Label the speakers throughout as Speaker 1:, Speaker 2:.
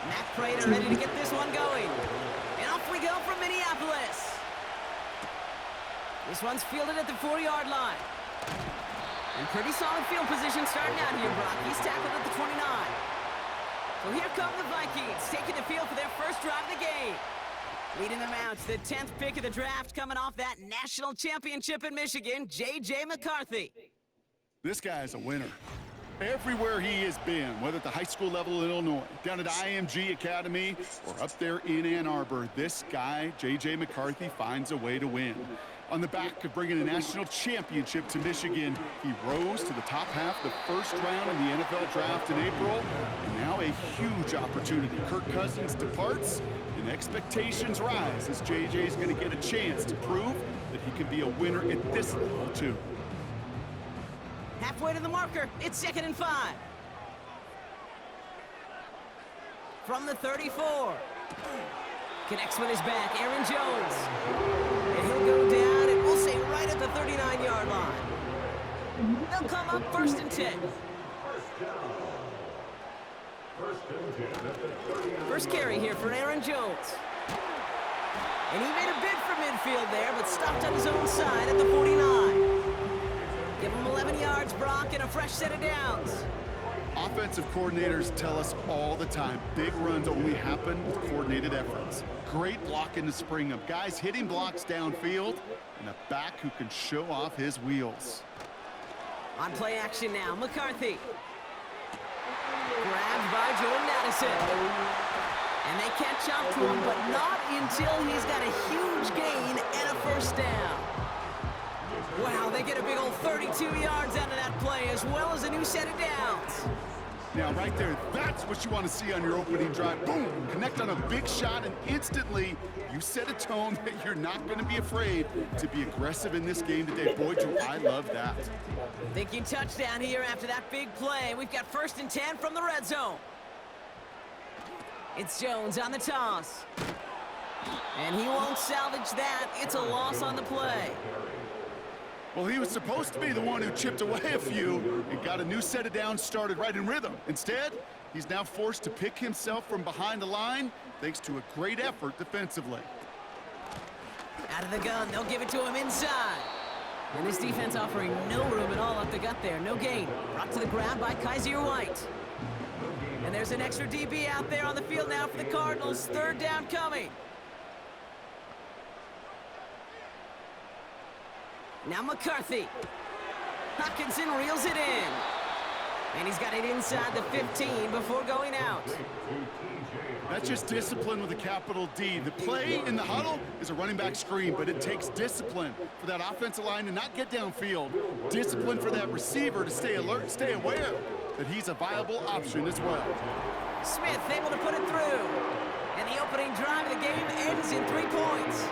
Speaker 1: Matt Prater ready to get this one going. And off we go from Minneapolis. This one's fielded at the 4-yard line. And pretty solid field position starting out here, Brock. He's tackled at the 29. So here come the Vikings, taking the field for their first drive of the game. Leading them out, the 10th pick of the draft, coming off that national championship in Michigan, J.J. McCarthy.
Speaker 2: This guy is a winner. Everywhere he has been, whether at the high school level in Illinois, down at IMG Academy, or up there in Ann Arbor, this guy, J.J. McCarthy, finds a way to win. On the back of bringing a national championship to Michigan, he rose to the top half of the first round in the NFL draft in April, and now a huge opportunity. Kirk Cousins departs, and expectations rise as J.J. is going to get a chance to prove that he can be a winner at this level, too.
Speaker 1: Halfway to the marker, it's 2nd and 5. From the 34. Connects with his back, Aaron Jones. And he'll go down, and we'll say right at the 39-yard line. They'll come up 1st and 10. First carry here for Aaron Jones. And he made a bid for midfield there, but stopped on his own side at the 49. Give him 11 yards, Brock, and a fresh set of downs.
Speaker 2: Offensive coordinators tell us all the time, big runs only happen with coordinated efforts. Great block in the spring of guys hitting blocks downfield, and a back who can show off his wheels.
Speaker 1: On play action now, McCarthy. Grabbed by Jordan Addison. And they catch up to him, but not until he's got a huge gain and a first down. Wow, they get a big old 32 yards out of that play, as well as a new set of downs.
Speaker 2: Now, right there, that's what you want to see on your opening drive. Boom! Connect on a big shot, and instantly, you set a tone that you're not going to be afraid to be aggressive in this game today. Boy, do I love that.
Speaker 1: Thinking touchdown here after that big play. We've got 1st and 10 from the red zone. It's Jones on the toss. And he won't salvage that. It's a loss on the play.
Speaker 2: Well, he was supposed to be the one who chipped away a few and got a new set of downs started right in rhythm. Instead, he's now forced to pick himself from behind the line thanks to a great effort defensively.
Speaker 1: Out of the gun, they'll give it to him inside. And this defense offering no room at all up the gut there. No gain. Brought to the ground by Kaiser White. And there's an extra DB out there on the field now for the Cardinals. 3rd down coming. Now McCarthy. Hopkinson reels it in. And he's got it inside the 15 before going out.
Speaker 2: That's just discipline with a capital D. The play in the huddle is a running back screen, but it takes discipline for that offensive line to not get downfield. Discipline for that receiver to stay alert, stay aware that he's a viable option as well.
Speaker 1: Smith able to put it through. And the opening drive of the game ends in 3 points.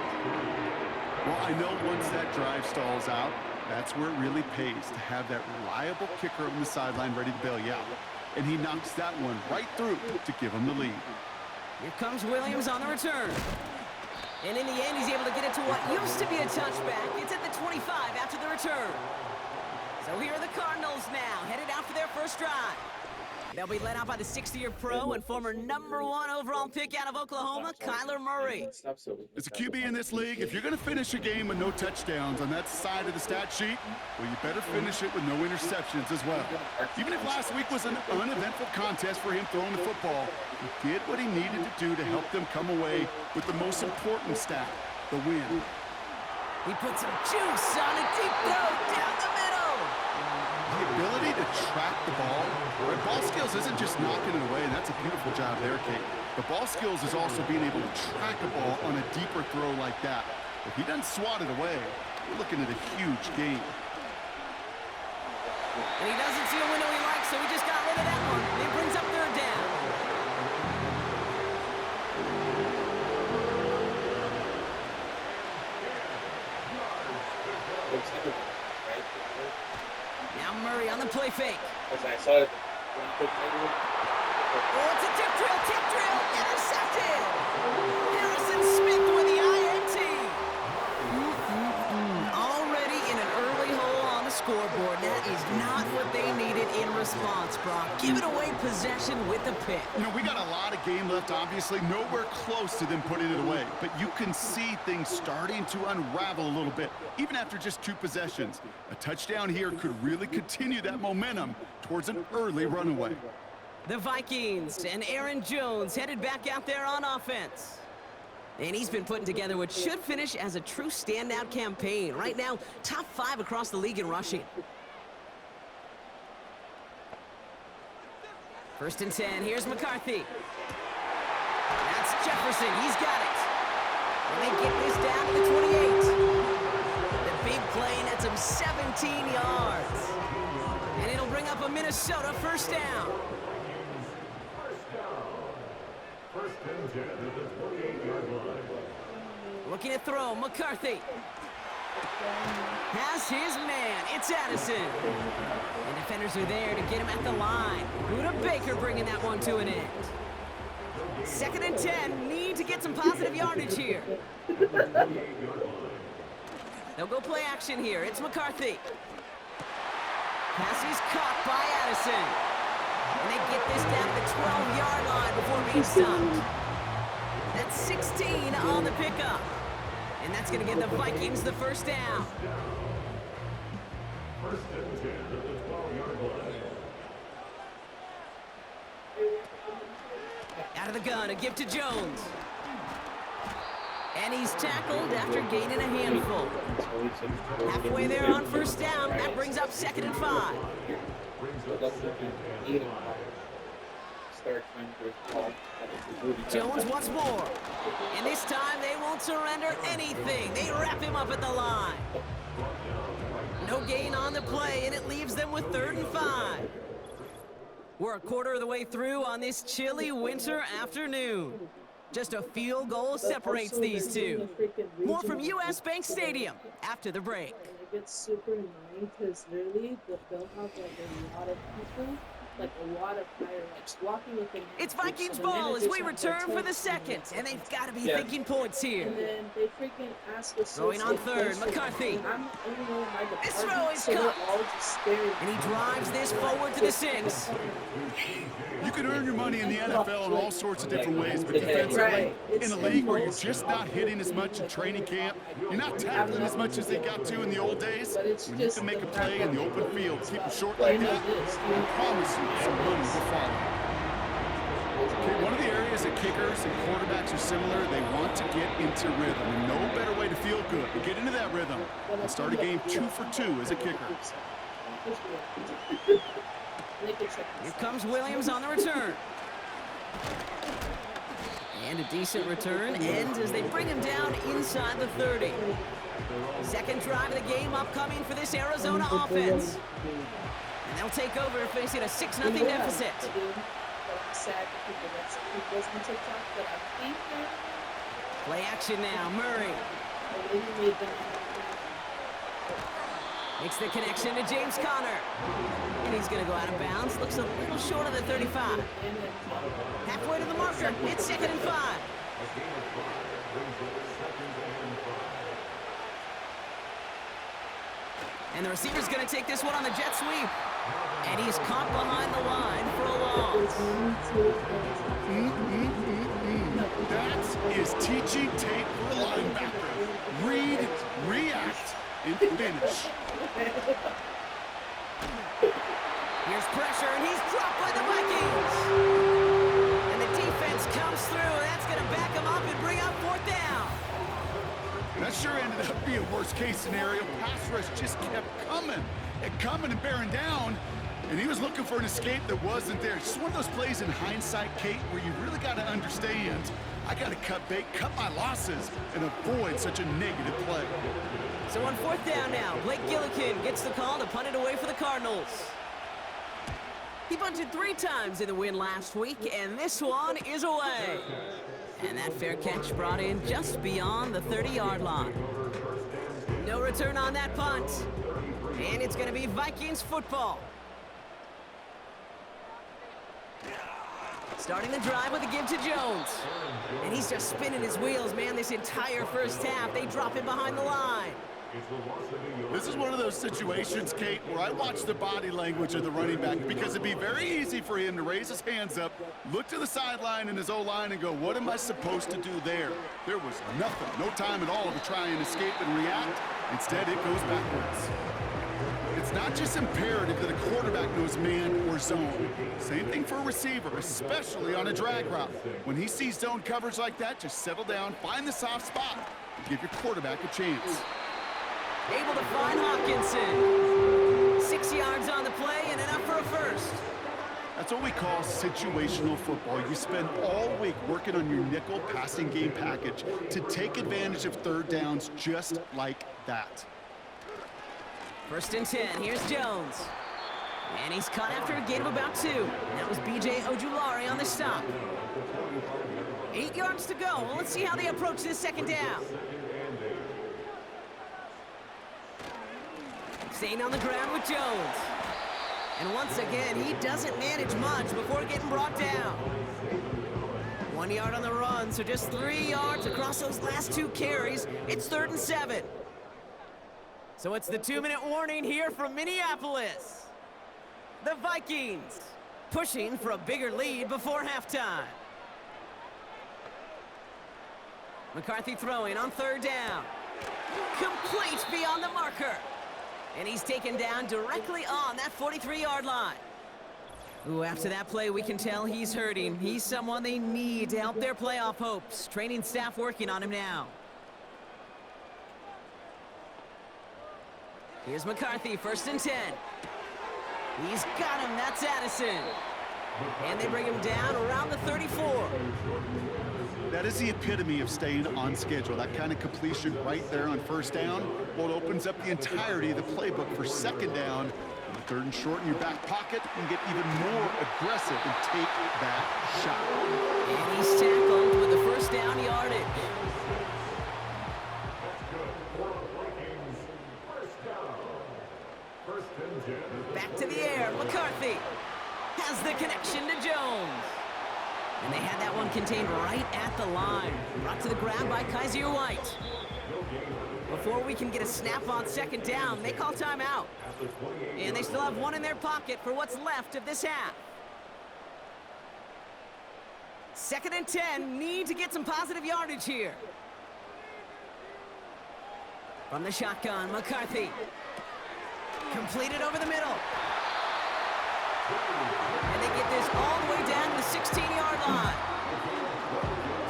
Speaker 2: Well, I know once that drive stalls out, that's where it really pays to have that reliable kicker on the sideline ready to bail you out. And he knocks that one right through to give him the lead.
Speaker 1: Here comes Williams on the return. And in the end, he's able to get it to what used to be a touchback. It's at the 25 after the return. So here are the Cardinals now, headed out for their first drive. They'll be led out by the 60-year pro and former #1 overall pick out of Oklahoma, Kyler Murray.
Speaker 2: As a QB in this league, if you're going to finish a game with no touchdowns on that side of the stat sheet, well, you better finish it with no interceptions as well. Even if last week was an uneventful contest for him throwing the football, he did what he needed to do to help them come away with the most important stat, the win.
Speaker 1: He put some juice on a deep throw down the middle.
Speaker 2: The ability to track the ball, right? Ball skills isn't just knocking it away, and that's a beautiful job there, Kate. The ball skills is also being able to track a ball on a deeper throw like that. If he doesn't swat it away, we're looking at a huge gain.
Speaker 1: And he doesn't see a window he likes, so he just got rid of that one. And he brings up 3rd down. Now Murray on the play fake.
Speaker 3: I saw it.
Speaker 1: Oh, it's a tip drill, intercepted. Harrison Smith with the INT. Already in an early hole on the scoreboard. That is not what they needed in response, Brock. Give it away possession with the pick.
Speaker 2: You know, we got a lot of game left, obviously. Nowhere close to them putting it away. But you can see things starting to unravel a little bit, even after just 2 possessions. A touchdown here could really continue that momentum towards an early runaway.
Speaker 1: The Vikings and Aaron Jones headed back out there on offense. And he's been putting together what should finish as a true standout campaign. Right now, top 5 across the league in rushing. 1st and 10, here's McCarthy. That's Jefferson, he's got it. And they get this down to the 28. The big play nets him 17 yards. And it'll bring up a Minnesota 1st down. Looking to throw, McCarthy. Has his man, it's Addison. And defenders are there to get him at the line. Buda Baker bringing that one to an end. 2nd and 10, need to get some positive yardage here. They'll go play action here, it's McCarthy. Pass is caught by Addison. And they get this down to the 12-yard line before being stopped. That's 16 on the pickup. And that's going to give the Vikings the 1st down.
Speaker 3: 1st and 10 at the 12-yard line.
Speaker 1: Out of the gun, a give to Jones. And he's tackled after gaining a handful. Halfway there on 1st down, that brings up 2nd and 5. Jones once more. And this time they won't surrender anything. They wrap him up at the line. No gain on the play, and it leaves them with 3rd and 5. We're a quarter of the way through on this chilly winter afternoon. Just a field goal separates these two. More from US Bank Stadium after the break.
Speaker 4: It gets super annoying because literally they'll have like a lot of people, like a lot of fireworks walking within.
Speaker 1: It's Vikings ball as we return for the 2nd, and they've got to be thinking points here.
Speaker 4: And then they freaking ask us.
Speaker 1: Throwing on 3rd, McCarthy. This throw is caught. And he drives this forward to the 6.
Speaker 2: You can earn your money in the NFL in all sorts of different ways, but defensively, in a league where you're just not hitting as much in training camp, you're not tackling as much as they got to in the old days, when you can make a play in the open field, keep them short like that, I promise you some money will follow. Okay, one of the areas that kickers and quarterbacks are similar, they want to get into rhythm, and no better way to feel good to get into that rhythm and start a game 2 for 2 as a kicker.
Speaker 1: Here comes Williams on the return. And a decent return ends as they bring him down inside the 30. 2nd drive of the game upcoming for this Arizona offense. And they'll take over facing a 6-0 deficit. Play action now, Murray. Makes the connection to James Conner. And he's going to go out of bounds. Looks a little short of the 35. Halfway to the marker. It's 2nd and 5. And the receiver's going to take this one on the jet sweep. And he's caught behind the line for a loss.
Speaker 2: That is teaching tape for a linebacker. Read, react, and finish.
Speaker 1: Here's pressure, and he's dropped by the Vikings. And the defense comes through, and that's going to back him up and bring up 4th down.
Speaker 2: That sure ended up being a worst-case scenario. Pass rush just kept coming and bearing down, and he was looking for an escape that wasn't there. It's just one of those plays in hindsight, Kate, where you really got to understand, I got to cut bait, cut my losses, and avoid such a negative play.
Speaker 1: So on 4th down now, Blake Gillikin gets the call to punt it away for the Cardinals. He punted 3 times in the win last week, and this one is away. And that fair catch brought in just beyond the 30-yard line. No return on that punt. And it's going to be Vikings football. Starting the drive with a give to Jones. And he's just spinning his wheels, man, this entire 1st half. They drop him behind the line.
Speaker 2: This is one of those situations, Kate, where I watch the body language of the running back because it'd be very easy for him to raise his hands up, look to the sideline in his O-line and go, what am I supposed to do there? There was nothing, no time at all to try and escape and react. Instead, it goes backwards. It's not just imperative that a quarterback knows man or zone. Same thing for a receiver, especially on a drag route. When he sees zone coverage like that, just settle down, find the soft spot, and give your quarterback a chance.
Speaker 1: Able to find Hawkinson. 6 yards on the play and enough for a first.
Speaker 2: That's what we call situational football. You spend all week working on your nickel passing game package to take advantage of third downs just like that.
Speaker 1: 1st and 10. Here's Jones. And he's caught after a gain of about 2. And that was B.J. Ojulari on the stop. 8 yards to go. Well, let's see how they approach this 2nd down. Staying on the ground with Jones. And once again, he doesn't manage much before getting brought down. 1 yard on the run, so just 3 yards across those last 2 carries. It's 3rd and 7. So it's the 2-minute warning here from Minneapolis. The Vikings pushing for a bigger lead before halftime. McCarthy throwing on 3rd down. Complete beyond the marker. And he's taken down directly on that 43-yard line. Ooh, after that play, we can tell he's hurting. He's someone they need to help their playoff hopes. Training staff working on him now. Here's McCarthy, 1st and 10. He's got him, that's Addison. And they bring him down around the 34.
Speaker 2: That is the epitome of staying on schedule. That kind of completion right there on 1st down, well, it opens up the entirety of the playbook for 2nd down. 3rd and short in your back pocket, you can get even more aggressive and take that shot.
Speaker 1: And he's tackled with the 1st down yardage. Back to the air, McCarthy has the connection to Jones. And they had that one contained right at the line. Brought to the ground by Kaiser White. Before we can get a snap on 2nd down, they call timeout. And they still have one in their pocket for what's left of this half. 2nd and 10, need to get some positive yardage here. From the shotgun, McCarthy. Completed over the middle. And they get this all the way down to the 16-yard line.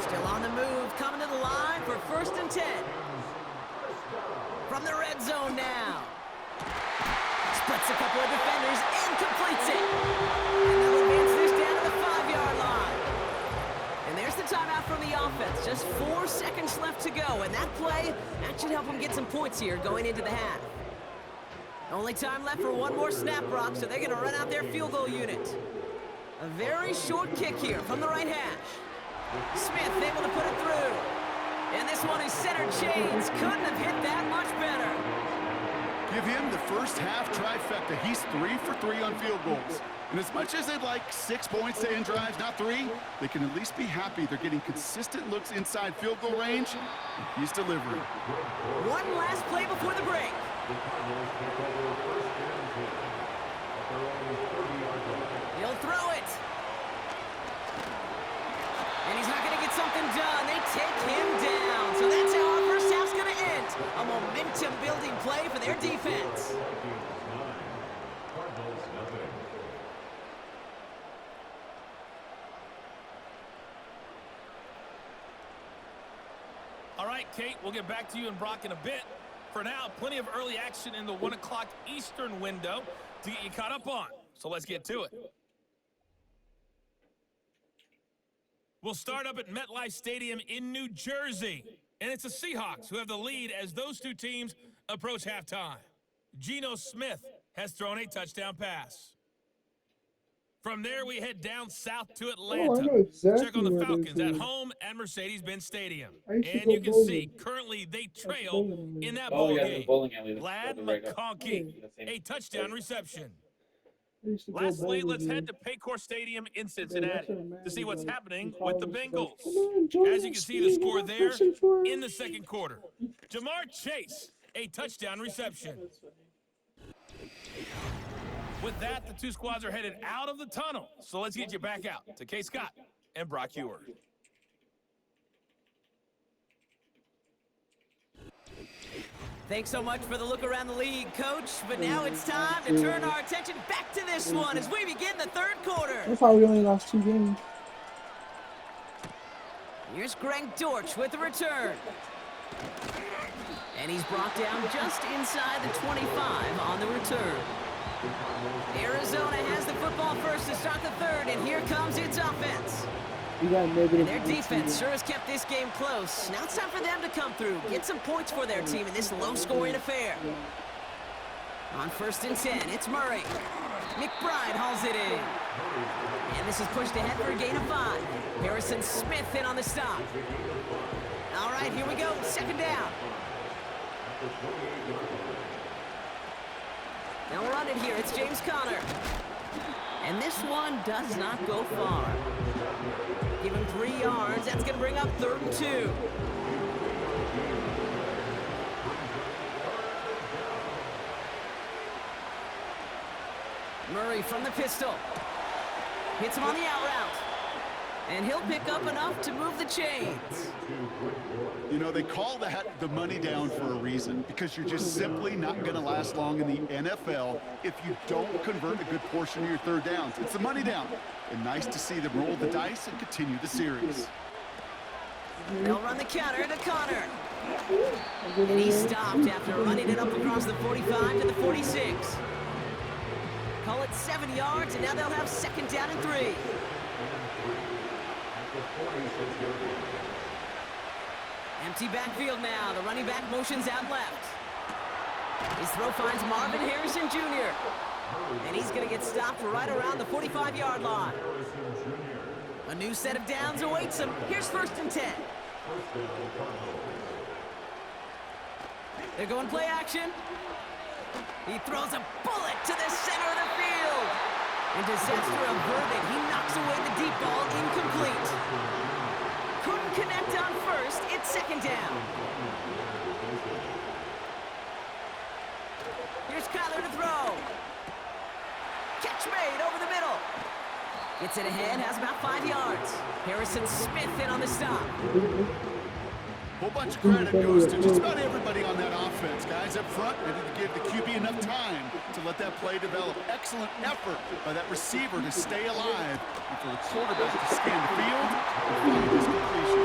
Speaker 1: Still on the move, coming to the line for 1st and 10. From the red zone now. Splits a couple of defenders and completes it. And they'll advance this down to the 5-yard line. And there's the timeout from the offense. Just 4 seconds left to go. And that play, that should help them get some points here going into the half. Only time left for one more snap, Brock, so they're going to run out their field goal unit. A very short kick here from the right hash. Smith able to put it through. And this one is center chains. Couldn't have hit that much better.
Speaker 2: Give him the 1st half trifecta. He's 3 for 3 on field goals. And as much as they'd like 6 points to end drives, not 3, they can at least be happy they're getting consistent looks inside field goal range. And he's delivering.
Speaker 1: One last play before the break. He'll throw it. And he's not going to get something done. They take him down. So that's how our first half's going to end. A momentum-building play for their defense.
Speaker 5: All right, Kate, we'll get back to you and Brock in a bit. For now, plenty of early action in the 1 o'clock Eastern window to get you caught up on. So let's get to it. We'll start up at MetLife Stadium in New Jersey. And it's the Seahawks who have the lead as those two teams approach halftime. Geno Smith has thrown a touchdown pass. From there, we head down south to Atlanta.
Speaker 6: Oh, I know exactly
Speaker 5: Check on the
Speaker 6: where it
Speaker 5: Falcons
Speaker 6: is,
Speaker 5: at
Speaker 6: dude.
Speaker 5: home at Mercedes-Benz Stadium.
Speaker 6: I used to
Speaker 5: And
Speaker 6: go
Speaker 5: you can
Speaker 6: bowling.
Speaker 5: see, currently, they trail
Speaker 6: bowling.
Speaker 5: in that
Speaker 7: Oh,
Speaker 5: ball
Speaker 7: yeah, the
Speaker 5: game.
Speaker 7: bowling alley. That's
Speaker 5: Glad
Speaker 7: right up.
Speaker 5: McConkey,
Speaker 7: Yeah.
Speaker 5: a touchdown reception.
Speaker 6: I used to go
Speaker 5: Lastly,
Speaker 6: bowling,
Speaker 5: let's head
Speaker 6: dude.
Speaker 5: to Paycor Stadium in
Speaker 6: That's
Speaker 5: Cincinnati
Speaker 6: what I'm
Speaker 5: to see what's
Speaker 6: like,
Speaker 5: happening
Speaker 6: in
Speaker 5: with the
Speaker 6: college,
Speaker 5: Bengals.
Speaker 6: like, come on, join
Speaker 5: As you
Speaker 6: us,
Speaker 5: can see, the
Speaker 6: man.
Speaker 5: score
Speaker 6: We're
Speaker 5: there
Speaker 6: pushing for it.
Speaker 5: in the second quarter. Jamar Chase a touchdown reception.
Speaker 4: That's funny.
Speaker 5: With that, the two squads are headed out of the tunnel. So let's get you back out to Kay Scott and Brock Ewer.
Speaker 1: Thanks so much for the look around the league, Coach. But now it's time to turn our attention back to this one as we begin the third quarter.
Speaker 6: That's why we only lost 2 games.
Speaker 1: Here's Greg Dortch with the return. And he's brought down just inside the 25 on the return. Arizona has the football first to start the third, and here comes its offense.
Speaker 6: We got negative.
Speaker 1: And their defense sure has kept this game close. Now it's time for them to come through, get some points for their team in this low-scoring affair. On 1st and 10, it's Murray. McBride hauls it in. And this is pushed ahead for a gain of 5. Harrison Smith in on the stop. All right, here we go, 2nd down. Now we'll run it here, it's James Conner. And this one does not go far. Give him 3 yards, that's gonna bring up 3rd and 2. Murray from the pistol. Hits him on the out route. And he'll pick up enough to move the chains.
Speaker 2: You know, they call that the money down for a reason, because you're just simply not going to last long in the NFL if you don't convert a good portion of your 3rd downs. It's the money down. And nice to see them roll the dice and continue the series.
Speaker 1: They'll run the counter to Connor. And he stopped after running it up across the 45 to the 46. Call it 7 yards, and now they'll have 2nd down and 3. Empty backfield now. The running back motions out left. His throw finds Marvin Harrison Jr. And he's going to get stopped right around the 45-yard line. A new set of downs awaits him. Here's 1st and 10. They're going play action. He throws a bullet to the center of the field. And disaster averted. He knocks away the deep ball, incomplete. Couldn't connect on 1st. It's 2nd down. Here's Kyler to throw. Catch made over the middle. Gets it ahead, has about 5 yards. Harrison Smith in on the stop.
Speaker 2: Whole bunch of credit goes to just about everybody on that offense. Guys up front, ready to give the QB enough time to let that play develop. Excellent effort by that receiver to stay alive and for the quarterback to scan the field and find his completion.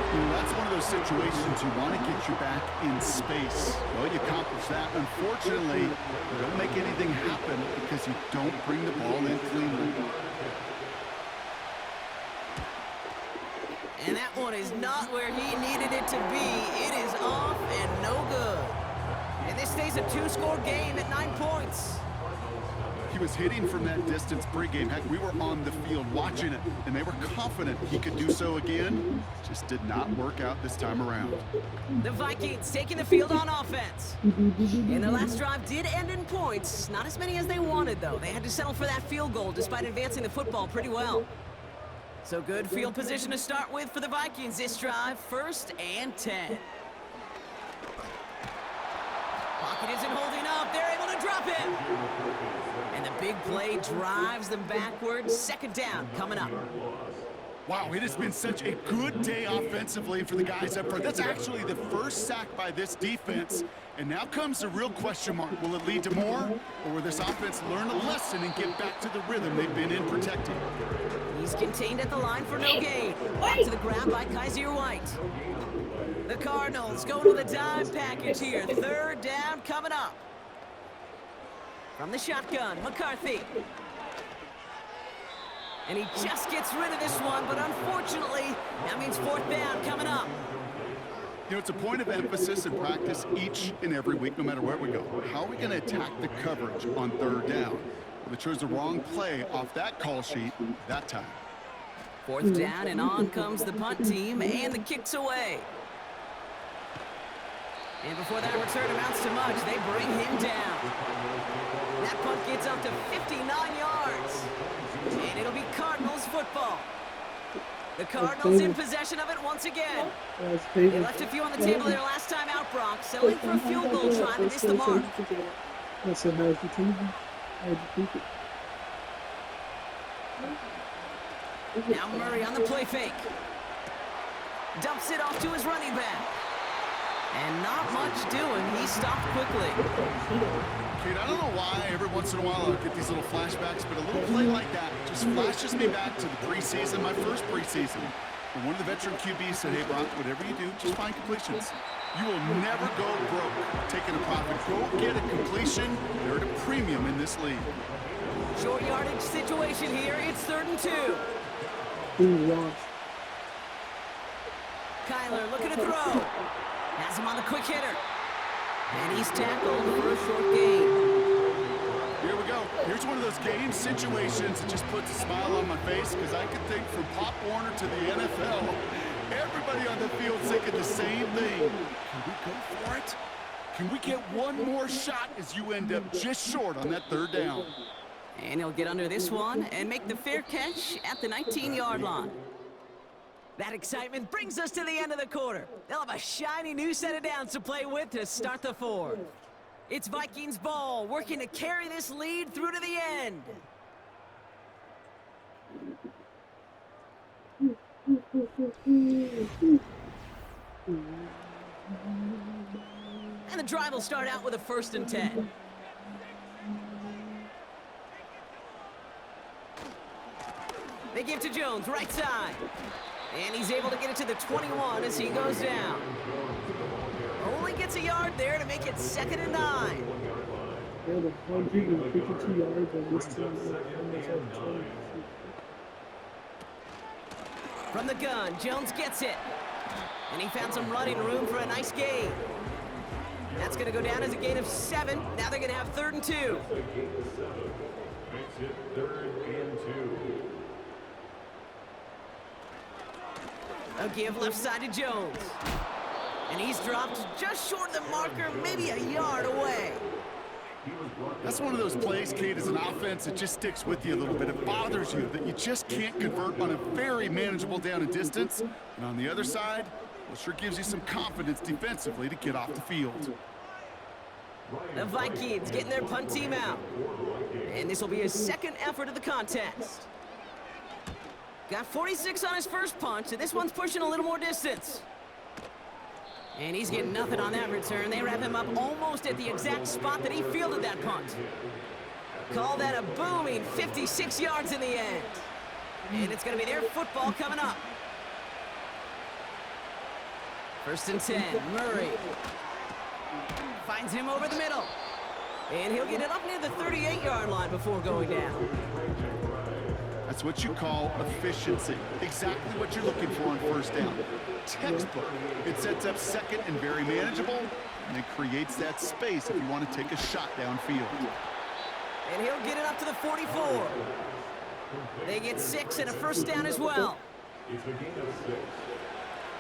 Speaker 2: You know, that's one of those situations you want to get your back in space. Well, you accomplish that. Unfortunately, you don't make anything happen because you don't bring the ball in cleanly.
Speaker 1: And that one is not where he needed it to be. It is off and no good. And this stays a 2-score game at 9 points.
Speaker 2: He was hitting from that distance pregame. Heck, we were on the field watching it, and they were confident he could do so again. Just did not work out this time around.
Speaker 1: The Vikings taking the field on offense. And their last drive did end in points. Not as many as they wanted, though. They had to settle for that field goal despite advancing the football pretty well. So good field position to start with for the Vikings this drive. 1st and 10. Pocket isn't holding up. They're able to drop him. And the big play drives them backwards. 2nd down coming up.
Speaker 2: Wow, it has been such a good day offensively for the guys up front. That's actually the first sack by this defense. And now comes the real question mark. Will it lead to more? Or will this offense learn a lesson and get back to the rhythm they've been in protecting?
Speaker 1: He's contained at the line for no gain. Back to the grab by Kaiser White. The Cardinals going with a dime package here. 3rd down coming up. From the shotgun, McCarthy. And he just gets rid of this one, but unfortunately, that means 4th down coming up.
Speaker 2: You know, it's a point of emphasis in practice each and every week, no matter where we go. How are we going to attack the coverage on 3rd down? Well, they chose the wrong play off that call sheet that time.
Speaker 1: 4th down, and on comes the punt team, and the kick's away. And before that return amounts to much, they bring him down. That punt gets up to 59 yards. And it'll be Cardinals football. The Cardinals in possession of it once again. They left a few on the table their last time out, Brock, settling for a field goal try to miss the mark.
Speaker 6: That's a nice table. I had to keep it.
Speaker 1: Now Murray on the play fake. Dumps it off to his running back. And not much doing. He stopped quickly.
Speaker 2: Kate, I don't know why every once in a while I'll get these little flashbacks, but a little play like that just flashes me back to the preseason, my first preseason. And one of the veteran QBs said, hey, Brock, whatever you do, just find completions. You will never go broke taking a profit. Go get a completion. They're at a premium in this league.
Speaker 1: Short yardage situation here. It's 3rd and 2.
Speaker 6: Ooh, launch.
Speaker 1: Kyler looking to throw. Has him on the quick hitter. And he's tackled for a short gain.
Speaker 2: Here we go. Here's one of those game situations that just puts a smile on my face because I could think from Pop Warner to the NFL, everybody on the field thinking the same thing. Can we go for it? Can we get one more shot as you end up just short on that 3rd down?
Speaker 1: And he'll get under this one and make the fair catch at the 19-yard line. That excitement brings us to the end of the quarter. They'll have a shiny new set of downs to play with to start the 4th. It's Vikings ball, working to carry this lead through to the end. And the drive will start out with a 1st and 10. They give to Jones, right side. And he's able to get it to the 21 as he goes down. Only gets a yard there to make it 2nd and 9.
Speaker 6: Yeah, the 152 yards on this team.
Speaker 1: From the gun, Jones gets it. And he found some running room for a nice gain. That's going to go down as a gain of 7. Now they're going to have 3rd and 2.
Speaker 3: Makes it 3rd and 2.
Speaker 1: A give left side to Jones. And he's dropped just short of the marker, maybe a yard away.
Speaker 2: That's one of those plays, Kate, as an offense, it just sticks with you a little bit. It bothers you that you just can't convert on a very manageable down and distance. And on the other side, well, sure gives you some confidence defensively to get off the field.
Speaker 1: The Vikings getting their punt team out. And this will be his 2nd effort of the contest. Got 46 on his first punt, and this one's pushing a little more distance. And he's getting nothing on that return. They wrap him up almost at the exact spot that he fielded that punt. Call that a booming 56 yards in the end. And it's going to be their football coming up. 1st and 10, Murray. Finds him over the middle. And he'll get it up near the 38-yard line before going down.
Speaker 2: That's what you call efficiency. Exactly what you're looking for on 1st down. Textbook. It sets up 2nd and very manageable, and it creates that space if you want to take a shot downfield.
Speaker 1: And he'll get it up to the 44. They get 6 and a 1st down as well.
Speaker 3: It's a gain of 6.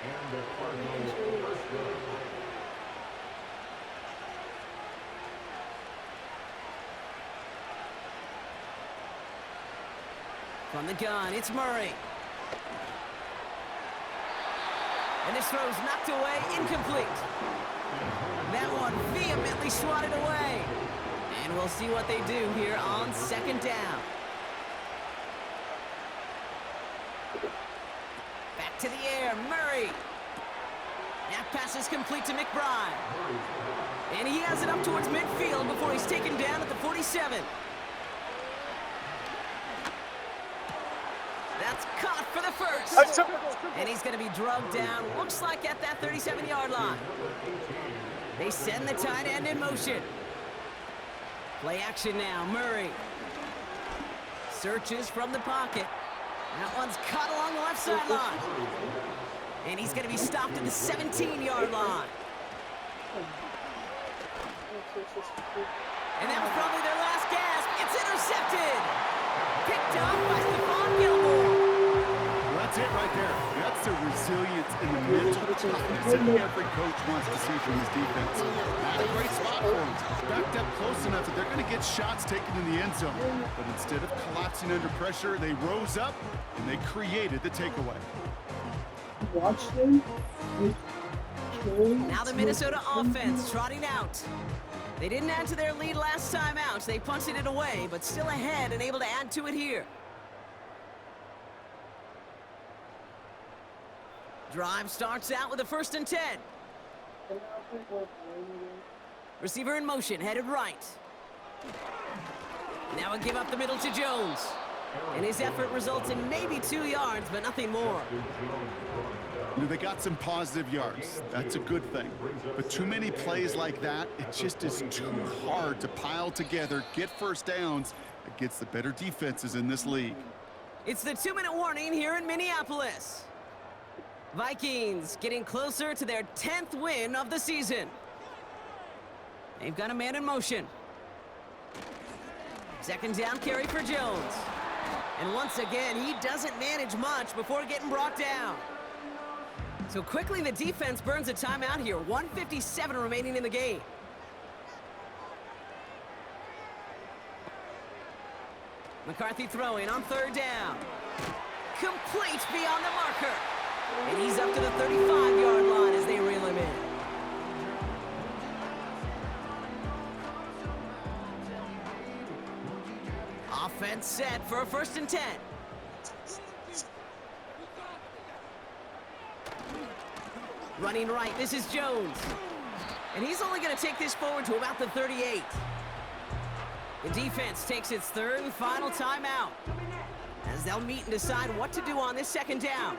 Speaker 3: And the Cardinals' 1st down.
Speaker 1: From the gun, it's Murray. And this throw's knocked away, incomplete. That one vehemently swatted away. And we'll see what they do here on 2nd down. Back to the air, Murray. That pass is complete to McBride. And he has it up towards midfield before he's taken down at the 47. That's caught for the 1st. And he's going to be drugged down, looks like at that 37-yard line. They send the tight end in motion. Play action now, Murray. Searches from the pocket. That one's caught along the left sideline. And he's going to be stopped at the 17-yard line. And that was probably their last gasp. It's intercepted. Picked up by Stephon Gilmore.
Speaker 2: That's it right there. That's a resilience in the mental toughness that every coach wants to see from his defense. Not a great spot for him. Backed up close enough that they're going to get shots taken in the end zone. But instead of collapsing under pressure, they rose up and they created the takeaway.
Speaker 6: Watch them.
Speaker 1: Now the Minnesota offense trotting out. They didn't add to their lead last time out. They punted it away, but still ahead and able to add to it here. Drive starts out with a 1st and 10. Receiver in motion, headed right. Now a give up the middle to Jones. And his effort results in maybe 2 yards, but nothing more.
Speaker 2: You know, they got some positive yards. That's a good thing. But too many plays like that, it just is too hard to pile together, get first downs against the better defenses in this league.
Speaker 1: It's the 2-minute warning here in Minneapolis. Vikings getting closer to their 10th win of the season. They've got a man in motion. 2nd down carry for Jones. And once again, he doesn't manage much before getting brought down. So quickly the defense burns a timeout here. 1:57 remaining in the game. McCarthy throwing on 3rd down. Complete beyond the marker. And he's up to the 35-yard line as they reel him in. Offense set for a 1st and 10. Running right, this is Jones. And he's only going to take this forward to about the 38. The defense takes its 3rd and final timeout as they'll meet and decide what to do on this 2nd down.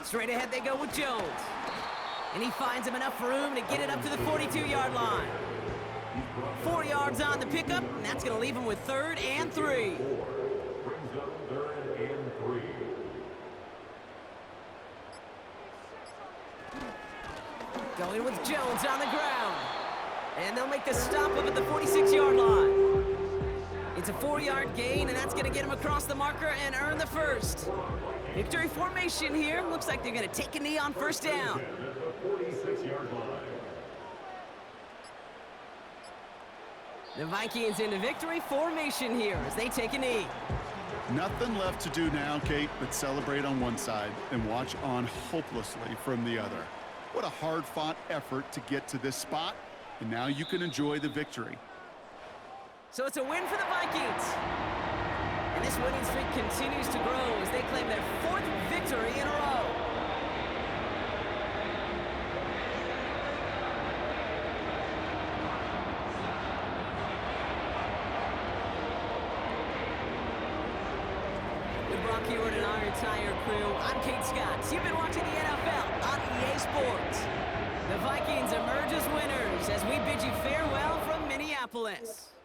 Speaker 1: Straight ahead they go with Jones. And he finds him enough room to get it up to the 42-yard line. 4 yards on the pickup, and that's going to leave him with 3rd and 3.
Speaker 3: Brings up 3rd and 3.
Speaker 1: Going with Jones on the ground. And they'll make the stop up at the 46-yard line. It's a 4-yard gain, and that's going to get him across the marker and earn the 1st. Victory formation here. Looks like they're going to take a knee on 1st down. The Vikings into victory formation here as they take a knee.
Speaker 2: Nothing left to do now, Kate, but celebrate on one side and watch on hopelessly from the other. What a hard-fought effort to get to this spot, and now you can enjoy the victory.
Speaker 1: So it's a win for the Vikings. And this winning streak continues to grow as they claim their 4th victory in a row. With Brock Hewitt and our entire crew, I'm Kate Scott. You've been watching the NFL on EA Sports. The Vikings emerge as winners as we bid you farewell from Minneapolis.